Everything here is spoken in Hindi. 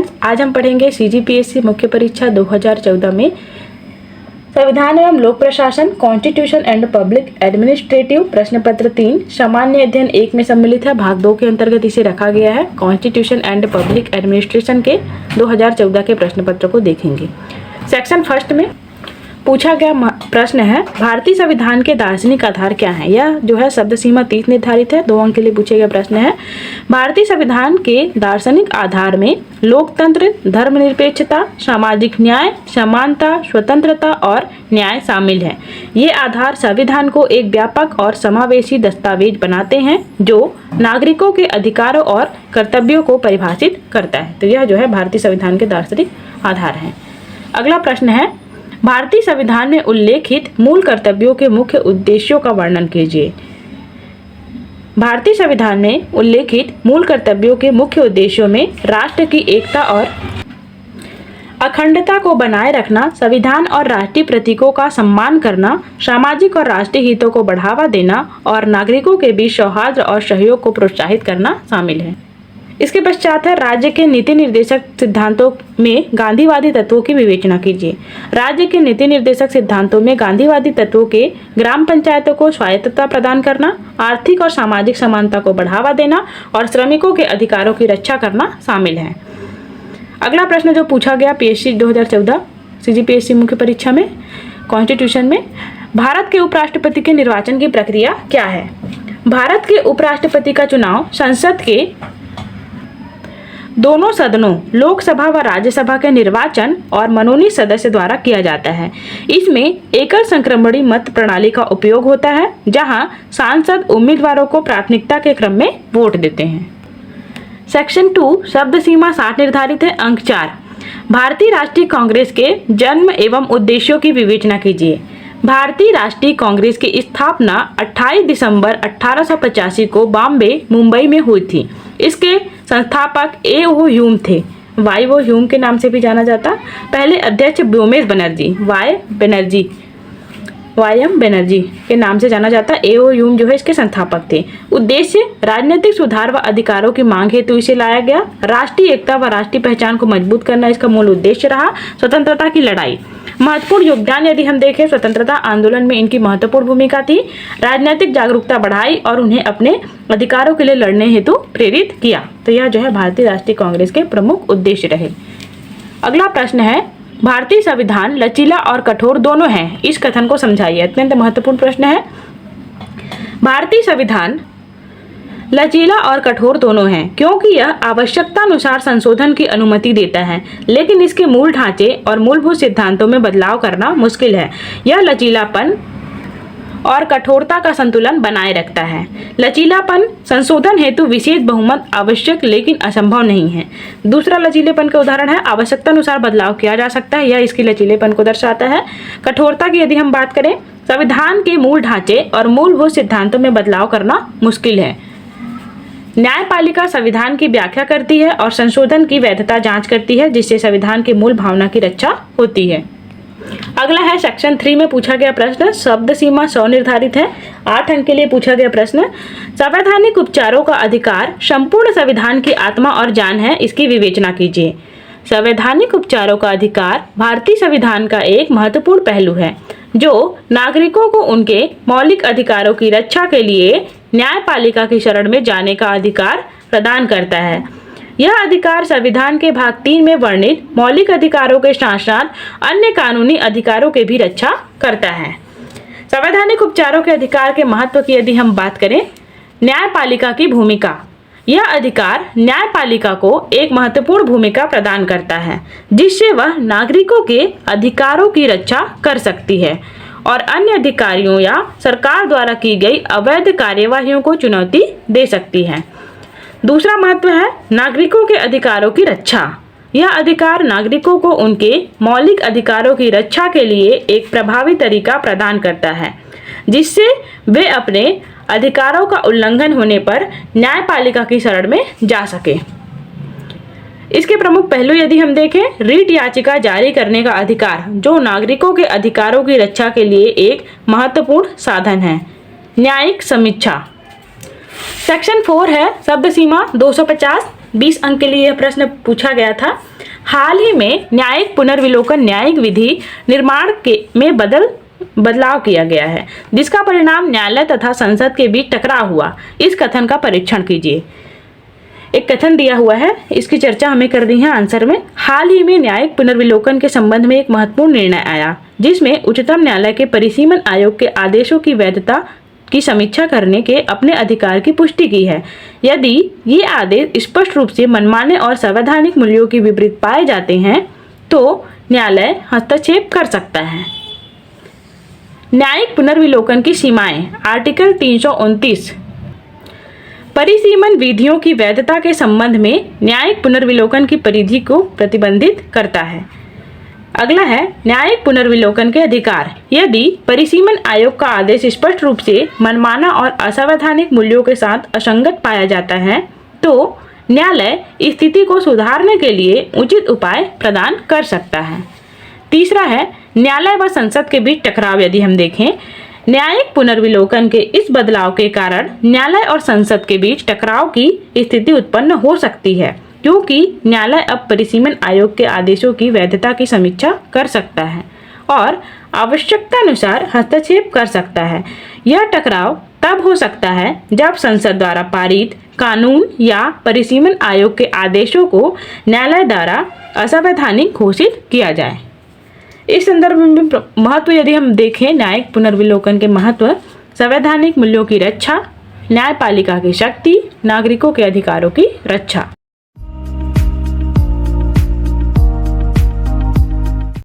स्टूडेंट्स, आज हम पढ़ेंगे सीजीपीएससी मुख्य परीक्षा 2014 में संविधान एवं लोक प्रशासन कॉन्स्टिट्यूशन एंड पब्लिक एडमिनिस्ट्रेटिव प्रश्न पत्र 3 सामान्य अध्ययन 1 में सम्मिलित है। भाग 2 के अंतर्गत इसे रखा गया है। कॉन्स्टिट्यूशन एंड पब्लिक एडमिनिस्ट्रेशन के 2014 के प्रश्न पत्र को देखेंगे। सेक्शन फर्स्ट में पूछा गया प्रश्न है, भारतीय संविधान के दार्शनिक आधार क्या है। यह जो है शब्द सीमा 30 निर्धारित है। 2 अंक के लिए पूछे गए प्रश्न है, भारतीय संविधान के दार्शनिक आधार में लोकतंत्र, धर्मनिरपेक्षता, सामाजिक न्याय, समानता, स्वतंत्रता और न्याय शामिल है। ये आधार संविधान को एक व्यापक और समावेशी दस्तावेज बनाते हैं जो नागरिकों के अधिकारों और कर्तव्यों को परिभाषित करता है। तो यह जो है भारतीय संविधान के दार्शनिक आधार है। अगला प्रश्न है, भारतीय संविधान में उल्लेखित मूल कर्तव्यों के मुख्य उद्देश्यों का वर्णन कीजिए। भारतीय संविधान में उल्लेखित मूल कर्तव्यों के मुख्य उद्देश्यों में राष्ट्र की एकता और अखंडता को बनाए रखना, संविधान और राष्ट्रीय प्रतीकों का सम्मान करना, सामाजिक और राष्ट्रीय हितों को बढ़ावा देना और नागरिकों के बीच सौहार्द और सहयोग को प्रोत्साहित करना शामिल है। इसके पश्चात है, राज्य के नीति निर्देशक सिद्धांतों में गांधीवादी तत्वों की विवेचना कीजिए। राज्य के नीति निर्देशक सिद्धांतों में गांधीवादी तत्वों के ग्राम पंचायतों को स्वायत्तता प्रदान करना, आर्थिक और सामाजिक समानता को बढ़ावा देना और श्रमिकों के अधिकारों की रक्षा करना शामिल है। अगला प्रश्न जो पूछा गया पीएससी 2014 सीजीपीएससी मुख्य परीक्षा में कॉन्स्टिट्यूशन में, भारत के उपराष्ट्रपति के निर्वाचन की प्रक्रिया क्या है। भारत के उपराष्ट्रपति का चुनाव संसद के दोनों सदनों लोकसभा व राज्यसभा के निर्वाचन और मनोनीत सदस्य द्वारा किया जाता है। इसमें एकल संक्रमणी मत प्रणाली का उपयोग होता है, जहां सांसद उम्मीदवारों को प्राथमिकता के क्रम में वोट देते हैं। सेक्शन 2 शब्द सीमा 60 निर्धारित है। अंक 4, भारतीय राष्ट्रीय कांग्रेस के जन्म एवं उद्देश्यों की विवेचना कीजिए। भारतीय राष्ट्रीय कांग्रेस की स्थापना 28 दिसंबर 1885 को बॉम्बे, मुंबई में हुई थी। इसके संस्थापक A.O. ह्यूम थे। Y.O. ह्यूम के नाम से भी जाना जाता। पहले अध्यक्ष व्योमेश बनर्जी, Y.M. बनर्जी के नाम से जाना जाता। A.O. ह्यूम जो है इसके संस्थापक थे। उद्देश्य राजनीतिक सुधार व अधिकारों की मांग हेतु इसे लाया गया। राष्ट्रीय एकता व राष्ट्रीय पहचान को मजबूत करना इसका मूल उद्देश्य रहा। स्वतंत्रता की लड़ाई, महत्वपूर्ण योगदान यदि हम देखें, स्वतंत्रता आंदोलन में इनकी महत्वपूर्ण भूमिका थी। राजनीतिक जागरूकता बढ़ाई और उन्हें अपने अधिकारों के लिए लड़ने हेतु प्रेरित किया। तो यह जो है भारतीय राष्ट्रीय कांग्रेस के प्रमुख उद्देश्य रहे। अगला प्रश्न है, भारतीय संविधान लचीला और कठोर दोनों है। इस कथन को समझाइए। अत्यंत महत्वपूर्ण प्रश्न है। भारतीय संविधान लचीला और कठोर दोनों हैं क्योंकि यह आवश्यकतानुसार संशोधन की अनुमति देता है, लेकिन इसके मूल ढांचे और मूलभूत सिद्धांतों में बदलाव करना मुश्किल है। यह लचीलापन और कठोरता का संतुलन बनाए रखता है। लचीलापन संशोधन हेतु विशेष बहुमत आवश्यक लेकिन असंभव नहीं है। दूसरा लचीलेपन का उदाहरण है, आवश्यकतानुसार बदलाव किया जा सकता है। यह इसकी लचीलेपन को दर्शाता है। कठोरता की यदि हम बात करें, संविधान के मूल ढांचे और मूलभूत सिद्धांतों में बदलाव करना मुश्किल है। न्यायपालिका संविधान की व्याख्या करती है और संशोधन की वैधता जांच करती है, जिससे संविधान की मूल भावना की रक्षा होती है। अगला है सेक्शन 3 में पूछा गया प्रश्न, शब्द सीमा 100 निर्धारित है। 8 अंक के लिए पूछा गया प्रश्न, संवैधानिक उपचारों का अधिकार संपूर्ण संविधान की आत्मा और जान है। इसकी विवेचना कीजिए। संवैधानिक उपचारों का अधिकार भारतीय संविधान का एक महत्वपूर्ण पहलू है जो नागरिकों को उनके मौलिक अधिकारों की रक्षा के लिए न्यायपालिका की शरण में जाने का अधिकार प्रदान करता है। यह अधिकार संविधान के भाग 3 में वर्णित मौलिक अधिकारों के साथ साथ अन्य कानूनी अधिकारों के भी रक्षा करता है। संवैधानिक उपचारों के अधिकार के महत्व की यदि हम बात करें, न्यायपालिका की भूमिका, यह अधिकार न्यायपालिका को एक महत्वपूर्ण भूमिका प्रदान करता है, जिससे वह नागरिकों के अधिकारों की रक्षा कर सकती है और अन्य अधिकारियों या सरकार द्वारा की गई अवैध कार्यवाहियों को चुनौती दे सकती है। दूसरा महत्व है नागरिकों के अधिकारों की रक्षा। यह अधिकार नागरिकों को उनके मौलिक अधिकारों की रक्षा के लिए एक प्रभावी तरीका प्रदान करता है, जिससे वे अपने अधिकारों का उल्लंघन होने पर न्यायपालिका की शरण में जा सके। इसके प्रमुख पहलू यदि हम देखें, रीट याचिका जारी करने का अधिकार, जो नागरिकों के अधिकारों की रक्षा के लिए एक महत्वपूर्ण साधन है। न्यायिक समीक्षा। सेक्शन 4 है शब्द सीमा 250। 20 अंक के लिए यह प्रश्न पूछा गया था। हाल ही में न्यायिक पुनर्विलोकन न्यायिक विधि निर्माण में बदलाव किया गया है, जिसका परिणाम न्यायालय तथा संसद के बीच टकराव हुआ। इस कथन का परीक्षण कीजिए। एक कथन दिया हुआ है, इसकी चर्चा हमें कर दी है आंसर में। हाल ही में न्यायिक पुनर्विलोकन के संबंध में एक महत्वपूर्ण निर्णय आया, जिसमें उच्चतम न्यायालय के परिसीमन आयोग के आदेशों की वैधता की समीक्षा करने के अपने अधिकार की पुष्टि की है। यदि ये आदेश स्पष्ट रूप से मनमाने और संवैधानिक मूल्यों के विपरीत पाए जाते हैं तो न्यायालय हस्तक्षेप कर सकता है। न्यायिक पुनर्विलोकन की सीमाएं। आर्टिकल 329 परिसीमन विधियों की वैधता के संबंध में न्यायिक पुनर्विलोकन की परिधि को प्रतिबंधित करता है। अगला है न्यायिक पुनर्विलोकन के अधिकार। यदि परिसीमन आयोग का आदेश स्पष्ट रूप से मनमाना और असंवैधानिक मूल्यों के साथ असंगत पाया जाता है तो न्यायालय स्थिति को सुधारने के लिए उचित उपाय प्रदान कर सकता है। तीसरा है न्यायालय व संसद के बीच टकराव। यदि हम देखें, न्यायिक पुनर्विलोकन के इस बदलाव के कारण न्यायालय और संसद के बीच टकराव की स्थिति उत्पन्न हो सकती है, क्योंकि न्यायालय अब परिसीमन आयोग के आदेशों की वैधता की समीक्षा कर सकता है और आवश्यकतानुसार हस्तक्षेप कर सकता है। यह टकराव तब हो सकता है जब संसद द्वारा पारित कानून या परिसीमन आयोग के आदेशों को न्यायालय द्वारा असंवैधानिक घोषित किया जाए। इस संदर्भ में महत्व यदि हम देखें, न्यायिक पुनर्विलोकन के महत्व: संवैधानिक मूल्यों की रक्षा, न्यायपालिका की शक्ति, नागरिकों के अधिकारों की रक्षा।